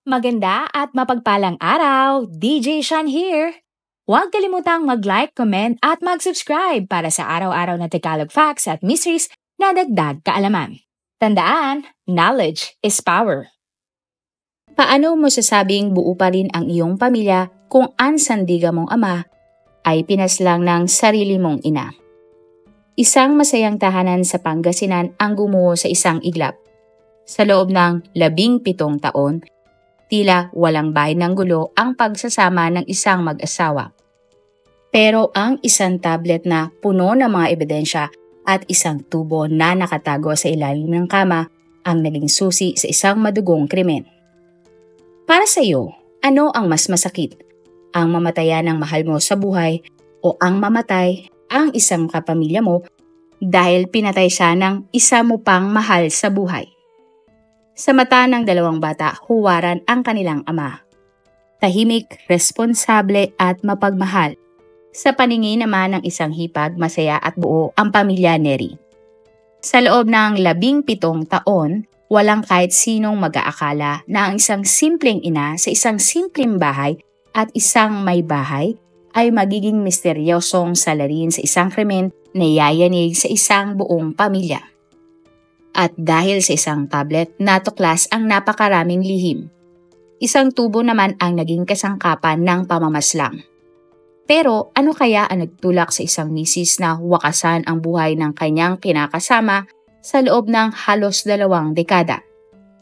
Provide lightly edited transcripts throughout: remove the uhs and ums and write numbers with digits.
Maganda at mapagpalang araw! DJ Sean here! Huwag kalimutang mag-like, comment at mag-subscribe para sa araw-araw na Tagalog facts at mysteries na dagdag kaalaman. Tandaan, knowledge is power. Paano mo sasabing buo pa rin ang iyong pamilya kung ang sandiga mong ama ay pinaslang ng sarili mong ina? Isang masayang tahanan sa Pangasinan ang gumuho sa isang iglap. Sa loob ng 17 taon, tila walang bahay ng gulo ang pagsasama ng isang mag-asawa. Pero ang isang tablet na puno ng mga ebidensya at isang tubo na nakatago sa ilalim ng kama ang naging susi sa isang madugong krimen. Para sa iyo, ano ang mas masakit? Ang mamatayan ng mahal mo sa buhay o ang mamatay ang isang kapamilya mo dahil pinatay siya ng isa mo pang mahal sa buhay? Sa mata ng dalawang bata, huwaran ang kanilang ama. Tahimik, responsable at mapagmahal. Sa paningin naman ng isang hipag, masaya at buo ang pamilya Neri. Sa loob ng 17 taon, walang kahit sinong mag-aakala na ang isang simpleng ina sa isang simpleng bahay at isang may bahay ay magiging misteryosong salarin sa isang krimen na yayanig sa isang buong pamilya. At dahil sa isang tablet, natuklas ang napakaraming lihim. Isang tubo naman ang naging kasangkapan ng pamamaslang. Pero ano kaya ang nagtulak sa isang misis na wakasan ang buhay ng kanyang kinakasama sa loob ng halos 2 dekada?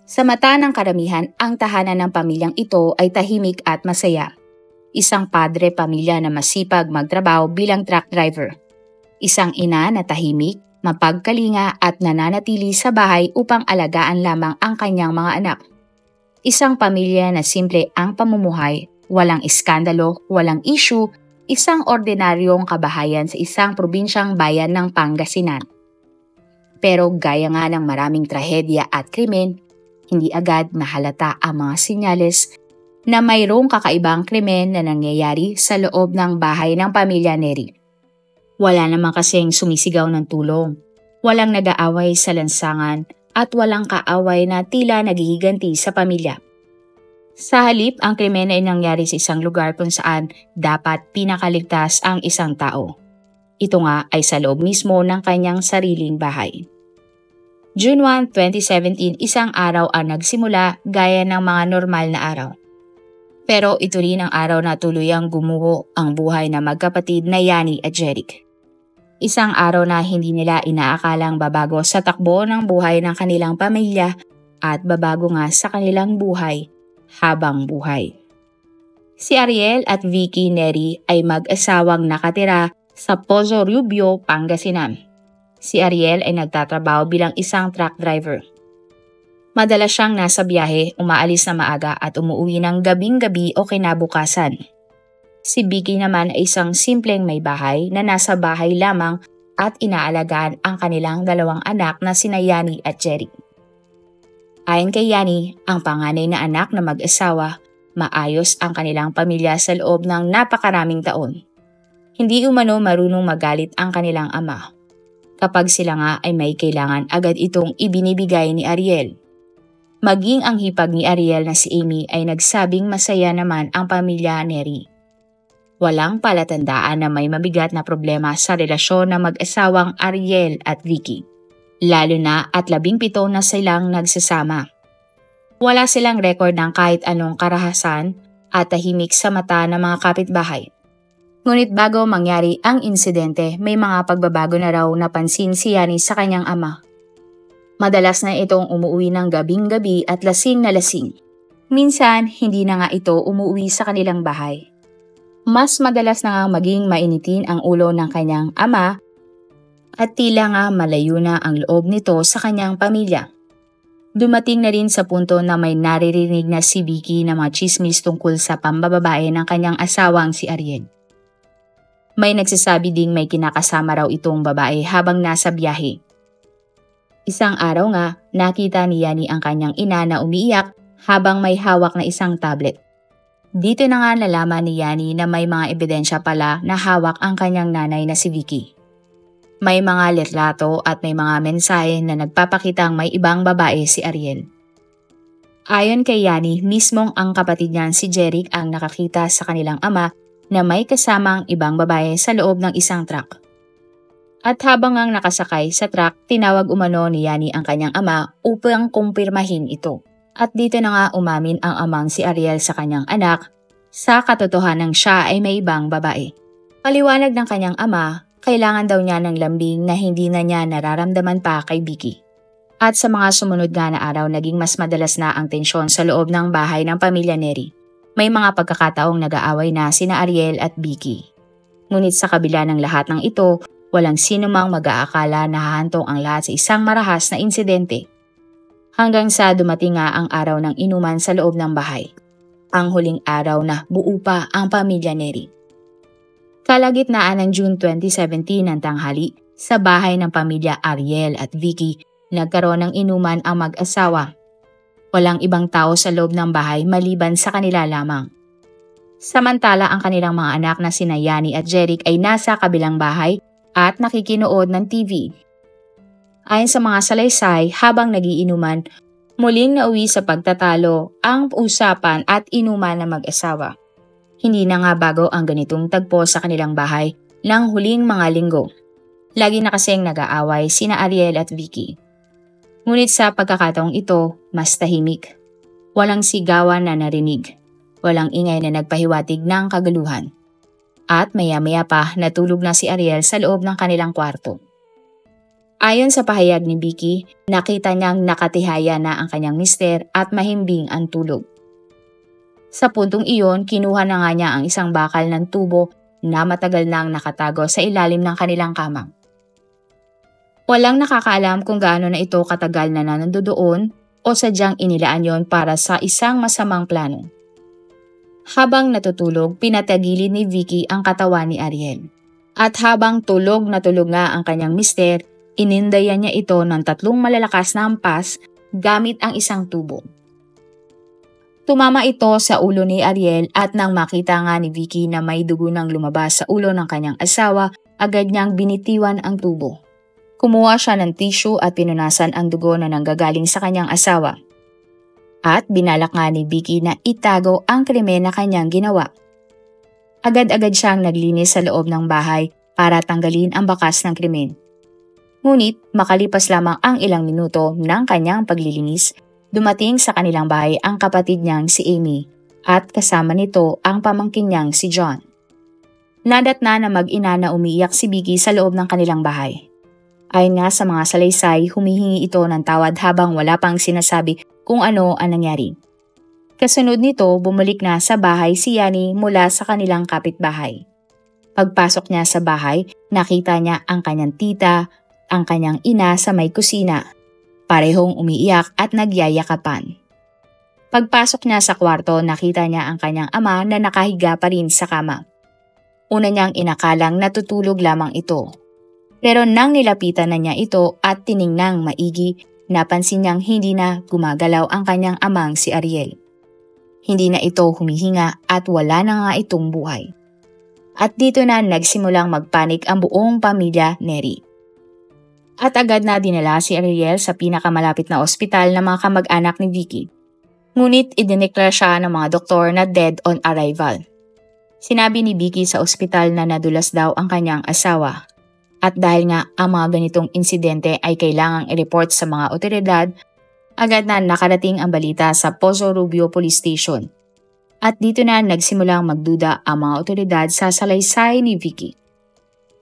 Sa mata ng karamihan, ang tahanan ng pamilyang ito ay tahimik at masaya. Isang padre pamilya na masipag magtrabaho bilang truck driver. Isang ina na tahimik, mapagkalinga at nananatili sa bahay upang alagaan lamang ang kanyang mga anak. Isang pamilya na simple ang pamumuhay, walang iskandalo, walang issue, isang ordinaryong kabahayan sa isang probinsyang bayan ng Pangasinan. Pero gaya nga ng maraming trahedya at krimen, hindi agad nahalata ang mga sinyales na mayroong kakaibang krimen na nangyayari sa loob ng bahay ng pamilya Neri. Wala naman kasing sumisigaw ng tulong, walang nag-aaway sa lansangan at walang kaaway na tila naghihiganti sa pamilya. Sa halip, ang krimen ay nangyari sa isang lugar kung saan dapat pinakaligtas ang isang tao. Ito nga ay sa loob mismo ng kanyang sariling bahay. June 1, 2017, isang araw ang nagsimula gaya ng mga normal na araw. Pero ito rin ang araw na tuluyang gumuho ang buhay ng magkapatid na Yani at Jeric. Isang araw na hindi nila inaakalang babago sa takbo ng buhay ng kanilang pamilya at babago nga sa kanilang buhay habang buhay. Si Ariel at Vicky Neri ay mag-asawang nakatira sa Pozo Rubio, Pangasinan. Si Ariel ay nagtatrabaho bilang isang truck driver. Madalas siyang nasa biyahe, umaalis na maaga at umuwi ng gabing-gabi o kinabukasan. Si Vicky naman ay isang simpleng may bahay na nasa bahay lamang at inaalagaan ang kanilang 2 anak na sina Yani at Jeric. Ayon kay Yani, ang panganay na anak na mag-asawa, maayos ang kanilang pamilya sa loob ng napakaraming taon. Hindi umano marunong magalit ang kanilang ama. Kapag sila nga ay may kailangan, agad itong ibinibigay ni Ariel. Maging ang hipag ni Ariel na si Amy ay nagsabing masaya naman ang pamilya Neri. Walang palatandaan na may mabigat na problema sa relasyon ng mag-asawang Ariel at Vicky. Lalo na at 17 na silang nagsasama. Wala silang record ng kahit anong karahasan at tahimik sa mata ng mga kapitbahay. Ngunit bago mangyari ang insidente, may mga pagbabago na raw napansin si Yani sa kanyang ama. Madalas na itong umuwi ng gabing-gabi at lasing na lasing. Minsan, hindi na nga ito umuwi sa kanilang bahay. Mas madalas na nga maging mainitin ang ulo ng kanyang ama at tila nga malayo na ang loob nito sa kanyang pamilya. Dumating na rin sa punto na may naririnig na si Vicky na mga chismis tungkol sa pambababae ng kanyang asawang si Ariel. May nagsasabi ding may kinakasama raw itong babae habang nasa biyahe. Isang araw nga, nakita ni Yani ang kanyang ina na umiiyak habang may hawak na isang tablet. Dito na nga nalaman ni Yani na may mga ebidensya pala na hawak ang kanyang nanay na si Vicky. May mga litrato at may mga mensahe na nagpapakitang may ibang babae si Ariel. Ayon kay Yani, mismong ang kapatid niyan si Jeric ang nakakita sa kanilang ama na may kasamang ibang babae sa loob ng isang truck. At habang ang nakasakay sa truck, tinawag umano ni Yani ang kanyang ama upang kumpirmahin ito. At dito na nga umamin ang amang si Ariel sa kanyang anak sa katotohanan siya ay may ibang babae. Paliwanag ng kanyang ama, kailangan daw niya ng lambing na hindi na niya nararamdaman pa kay Vicky. At sa mga sumunod nga na araw, naging mas madalas na ang tensyon sa loob ng bahay ng pamilya Neri. May mga pagkakataong nag-aaway na sina Ariel at Vicky. Ngunit sa kabila ng lahat ng ito, walang sino mang mag-aakala na hahantong ang lahat sa isang marahas na insidente. Hanggang sa dumating nga ang araw ng inuman sa loob ng bahay. Ang huling araw na buo pa ang pamilya Neri. Kalagitnaan ng June 2017 ng tanghali, sa bahay ng pamilya Ariel at Vicky, nagkaroon ng inuman ang mag-asawa. Walang ibang tao sa loob ng bahay maliban sa kanila lamang. Samantala ang kanilang mga anak na sina Yani at Jeric ay nasa kabilang bahay at nakikinood ng TV. Ayon sa mga salaysay, habang nagiinuman, muling nauwi sa pagtatalo ang usapan at inuman ng mag-asawa. Hindi na nga bago ang ganitong tagpo sa kanilang bahay ng huling mga linggo. Lagi na kasing nag-aaway sina Ariel at Vicky. Ngunit sa pagkakataong ito, mas tahimik. Walang sigawan na narinig. Walang ingay na nagpahiwatig ng kagaluhan. At maya-maya pa natulog na si Ariel sa loob ng kanilang kwarto. Ayon sa pahayag ni Vicky, nakita niyang nakatihaya na ang kanyang mister at mahimbing ang tulog. Sa puntong iyon, kinuha na nga niya ang isang bakal ng tubo na matagal nang nakatago sa ilalim ng kanilang kama. Walang nakakaalam kung gaano na ito katagal na nandoon o sadyang inilaan yon para sa isang masamang plano. Habang natutulog, pinatagilid ni Vicky ang katawan ni Ariel. At habang tulog na tulog nga ang kanyang mister, inindayan niya ito ng 3 malalakas na hampas gamit ang isang tubo. Tumama ito sa ulo ni Ariel at nang makita nga ni Vicky na may dugo nang lumabas sa ulo ng kanyang asawa, agad niyang binitiwan ang tubo. Kumuha siya ng tissue at pinunasan ang dugo na nanggagaling sa kanyang asawa. At binalak nga ni Vicky na itago ang krimen na kanyang ginawa. Agad-agad siyang naglinis sa loob ng bahay para tanggalin ang bakas ng krimen. Ngunit makalipas lamang ang ilang minuto ng kanyang paglilinis, dumating sa kanilang bahay ang kapatid niyang si Amy at kasama nito ang pamangkin niyang si John. Nadatna na mag-ina na umiiyak si Vicky sa loob ng kanilang bahay. Ayon nga sa mga salaysay, humihingi ito ng tawad habang wala pang sinasabi kung ano ang nangyari. Kasunod nito, bumalik na sa bahay si Yani mula sa kanilang kapitbahay. Pagpasok niya sa bahay, nakita niya ang kanyang tita, ang kanyang ina sa may kusina. Parehong umiiyak at nagyayakapan. Pagpasok niya sa kwarto, nakita niya ang kanyang ama na nakahiga pa rin sa kama. Una niyang inakalang natutulog lamang ito. Pero nang nilapitan na niya ito at tiningnang maigi, napansin niyang hindi na gumagalaw ang kanyang amang si Ariel. Hindi na ito humihinga at wala na nga itong buhay. At dito na nagsimulang magpanik ang buong pamilya Neri. At agad na dinala si Ariel sa pinakamalapit na ospital ng mga kamag-anak ni Vicky. Ngunit idineklara siya ng mga doktor na dead on arrival. Sinabi ni Vicky sa ospital na nadulas daw ang kanyang asawa. At dahil nga ang mga ganitong insidente ay kailangang i-report sa mga otoridad, agad na nakarating ang balita sa Pozo Rubio Police Station. At dito na nagsimulang magduda ang mga otoridad sa salaysay ni Vicky.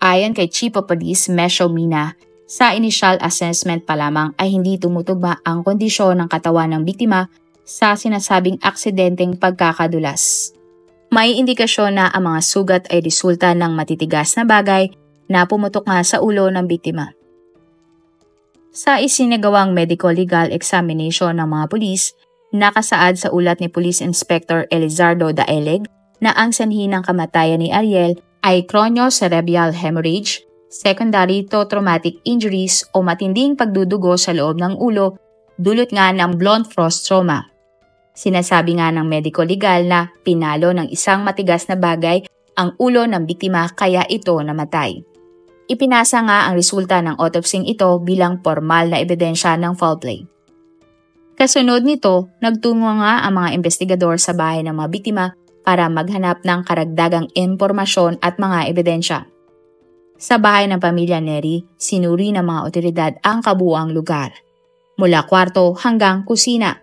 Ayon kay Chief of Police Mesho Mina, sa initial assessment pa lamang ay hindi tumutugma ang kondisyon ng katawan ng biktima sa sinasabing aksidenteng pagkakadulas. May indikasyon na ang mga sugat ay resulta ng matitigas na bagay na pumutok nga sa ulo ng biktima. Sa isinagawang medico-legal examination ng mga pulis, nakasaad sa ulat ni Police Inspector Elizardo Daeleg na ang sanhi ng kamatayan ni Ariel ay craniocerebral hemorrhage, secondary to traumatic injuries o matinding pagdudugo sa loob ng ulo dulot nga ng blunt force trauma. Sinasabi nga ng medico-legal na pinalo ng isang matigas na bagay ang ulo ng biktima kaya ito namatay. Ipinasa nga ang resulta ng autopsy ito bilang formal na ebidensya ng foul play. Kasunod nito, nagtungo nga ang mga investigador sa bahay ng mga biktima para maghanap ng karagdagang impormasyon at mga ebidensya. Sa bahay ng pamilya Neri, sinuri ng mga otoridad ang kabuuang lugar, mula kwarto hanggang kusina.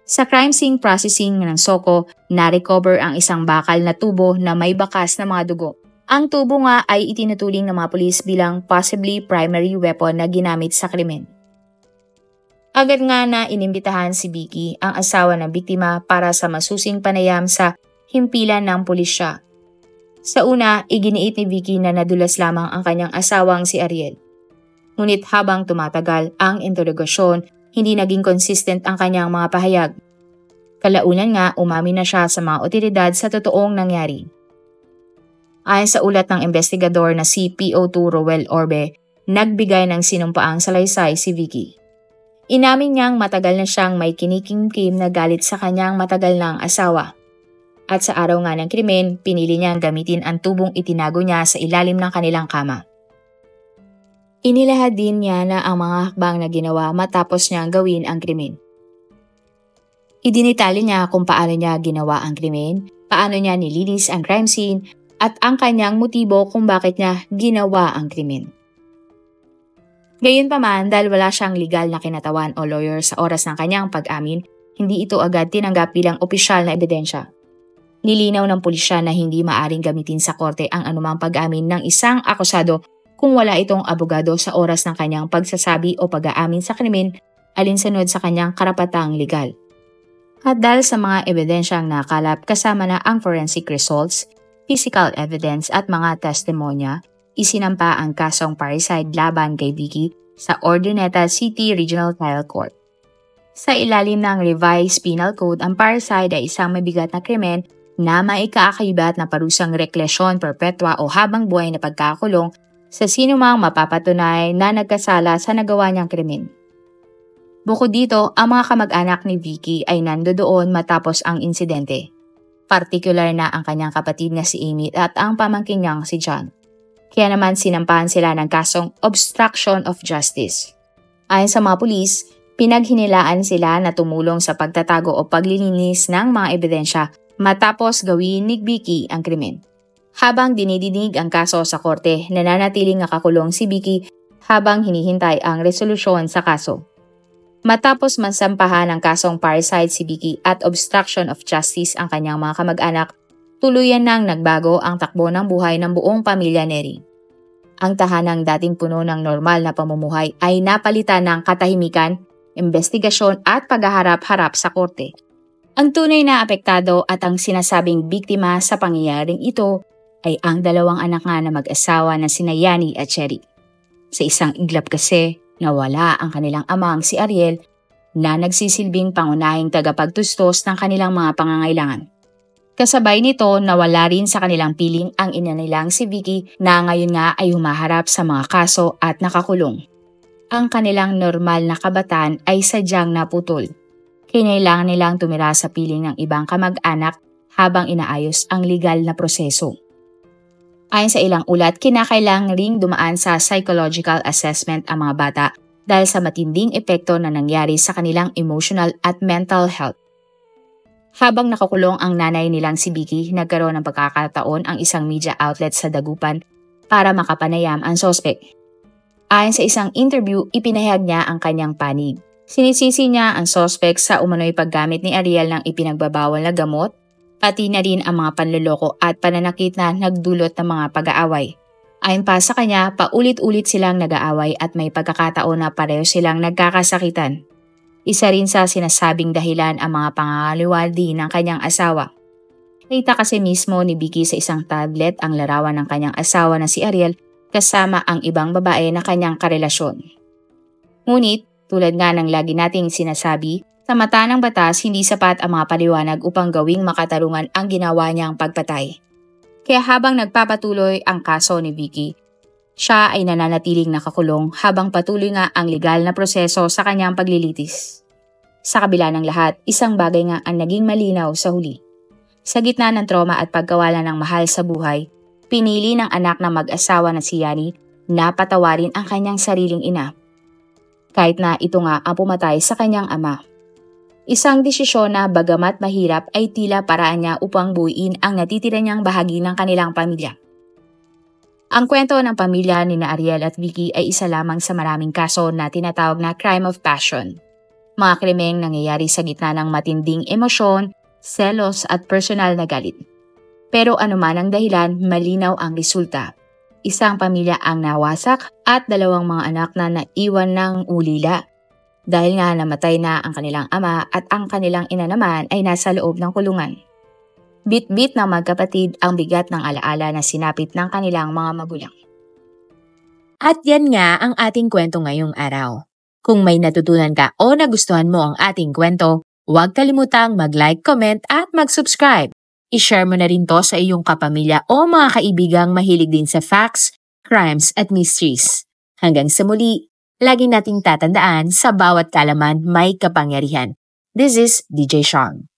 Sa crime scene processing ng SOCO, na-recover ang isang bakal na tubo na may bakas na mga dugo. Ang tubo nga ay itinuturing ng mga pulis bilang possibly primary weapon na ginamit sa krimen. Agad nga na inimbitahan si Vicky, ang asawa ng biktima, para sa masusing panayam sa himpilan ng pulisya. Sa una, iginiit ni Vicky na nadulas lamang ang kanyang asawang si Ariel. Ngunit habang tumatagal ang interogasyon, hindi naging consistent ang kanyang mga pahayag. Kalaunan nga, umamin na siya sa mga otoridad sa totoong nangyari. Ayon sa ulat ng investigador na si PO2 Roel Orbe, nagbigay ng sinumpaang salaysay si Vicky. Inamin niyang matagal na siyang may kinikimkim na galit sa kanyang matagal ng asawa. At sa araw nga ng krimen, pinili niyang gamitin ang tubong itinago niya sa ilalim ng kanilang kama. Inilahad din niya na ang mga hakbang na ginawa matapos niyang gawin ang krimen. Idinitali niya kung paano niya ginawa ang krimen, paano niya nilinis ang crime scene, at ang kanyang motibo kung bakit niya ginawa ang krimen. Gayunpaman, dahil wala siyang legal na kinatawan o lawyer sa oras ng kanyang pag-amin, hindi ito agad tinanggap bilang opisyal na ebidensya. Nilinaw ng pulisya na hindi maaring gamitin sa korte ang anumang pag-amin ng isang akusado kung wala itong abogado sa oras ng kanyang pagsasabi o pag-aamin sa krimen alinsunod sa kanyang karapatang legal. At dahil sa mga ebidensyang nakalap kasama na ang forensic results, physical evidence at mga testimonya, isinampa ang kasong parricide laban kay Vicky sa Urdaneta City Regional Trial Court. Sa ilalim ng revised penal code, ang parricide ay isang mabigat na krimen na maikaakibat na parusang reklesyon perpetua o habang buhay na pagkakulong sa sinumang mapapatunay na nagkasala sa nagawa niyang krimen. Bukod dito, ang mga kamag-anak ni Vicky ay nandoon matapos ang insidente. Partikular na ang kanyang kapatid na si Amy at ang pamangkin niyang si John. Kaya naman sinampahan sila ng kasong obstruction of justice. Ayon sa mga pulis, pinaghinilaan sila na tumulong sa pagtatago o paglilinis ng mga ebidensya matapos gawin ni Vicky ang krimen. Habang dinidinig ang kaso sa korte, nananatiling nakakulong si Vicky habang hinihintay ang resolusyon sa kaso. Matapos masampahan ng kasong parricide si Vicky at obstruction of justice ang kanyang mga kamag-anak, tuluyan nang nagbago ang takbo ng buhay ng buong pamilya Neri. Ang tahanang dating puno ng normal na pamumuhay ay napalitan ng katahimikan, investigasyon at paghaharap-harap sa korte. Ang tunay na apektado at ang sinasabing biktima sa pangyayaring ito ay ang dalawang anak nga na mag-asawa na sina Yani at Cherry. Sa isang iglap kasi, nawala ang kanilang amang si Ariel na nagsisilbing pangunahing tagapagtustos ng kanilang mga pangangailangan. Kasabay nito, nawala rin sa kanilang piling ang ina nilang si Vicky na ngayon nga ay humaharap sa mga kaso at nakakulong. Ang kanilang normal na kabataan ay sadyang naputol. Kinailangan nilang tumira sa piling ng ibang kamag-anak habang inaayos ang legal na proseso. Ayon sa ilang ulat, kinakailangan ring dumaan sa psychological assessment ang mga bata dahil sa matinding epekto na nangyari sa kanilang emotional at mental health. Habang nakakulong ang nanay nilang si Vicky, nagkaroon ng pagkakataon ang isang media outlet sa Dagupan para makapanayam ang sospek. Ayon sa isang interview, ipinahayag niya ang kanyang panig. Sinisisi niya ang sospek sa umano'y paggamit ni Ariel ng ipinagbabawal na gamot, pati na rin ang mga panloloko at pananakit na nagdulot ng mga pag-aaway. Ayon pa sa kanya, paulit-ulit silang nag-aaway at may pagkakataon na pareho silang nagkakasakitan. Isa rin sa sinasabing dahilan ang mga pangangaliwaldi ng kanyang asawa. Nakita kasi mismo ni Vicky sa isang tablet ang larawan ng kanyang asawa na si Ariel kasama ang ibang babae na kanyang karelasyon. Ngunit, tulad nga ng lagi nating sinasabi, sa mata ng batas, hindi sapat ang mga paliwanag upang gawing makatarungan ang ginawa niyang pagpatay. Kaya habang nagpapatuloy ang kaso ni Vicky, siya ay nananatiling nakakulong habang patuloy nga ang legal na proseso sa kanyang paglilitis. Sa kabila ng lahat, isang bagay nga ang naging malinaw sa huli. Sa gitna ng trauma at pagkawala ng mahal sa buhay, pinili ng anak na mag-asawa na si Yani na patawarin ang kanyang sariling ina. Kahit na ito nga ang pumatay sa kanyang ama. Isang desisyon na bagamat mahirap ay tila paraan niya upang buuin ang natitira niyang bahagi ng kanilang pamilya. Ang kwento ng pamilya ni Ariel at Vicky ay isa lamang sa maraming kaso na tinatawag na crime of passion. Mga krimeng nangyayari sa gitna ng matinding emosyon, selos at personal na galit. Pero anuman ang dahilan, malinaw ang resulta. Isang pamilya ang nawasak at dalawang mga anak na naiwan ng ulila. Dahil nga namatay na ang kanilang ama at ang kanilang ina naman ay nasa loob ng kulungan. Bit-bit ng magkapatid ang bigat ng alaala na sinapit ng kanilang mga magulang. At yan nga ang ating kwento ngayong araw. Kung may natutunan ka o nagustuhan mo ang ating kwento, huwag kalimutang mag-like, comment at mag-subscribe. I-share mo na rin to sa iyong kapamilya o mga kaibigang mahilig din sa facts, crimes at mysteries. Hanggang sa muli, lagi nating tatandaan sa bawat kaalaman may kapangyarihan. This is DJ Sean.